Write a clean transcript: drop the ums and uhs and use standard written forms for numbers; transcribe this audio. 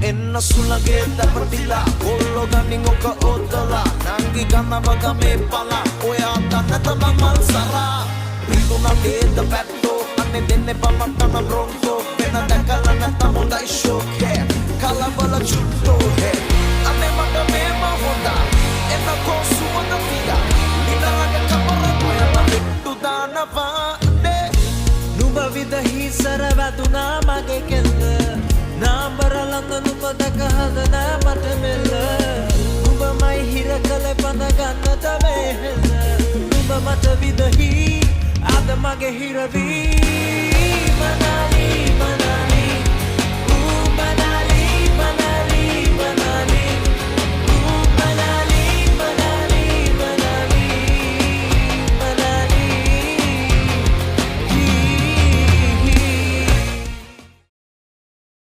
එන්න සුළගේ දැපටිලා කොල්ලෝ ගනින් ඔක ඔතලා නංගි ගන්නවග මේ පලා ඔයා දන්න තමන් මල් සරා රිදුනා ගේද පැත්තෝ අනේ දෙන්නේ පමත්තන බ්‍රොන්කෝ වෙන දැකලා නැත්තම් හොඳයි ෂෝකේ කලබල චුට්ටෝ හේ අනේ මට මේම හොඳා එන්න කොසුවද පියා නිතරගේ කපර ඔයා පිටු දානවා නුඹ විදහි සර වැදුනා මගේ කෙල්ල නාඹර ළඟ නුඹ දැක හදනා මට මෙල්ල නුඹමයි හිර කළ බඳ ගන්නට වෙහෙල නුඹ මට විදහි අද මගේ හිරවීම නාය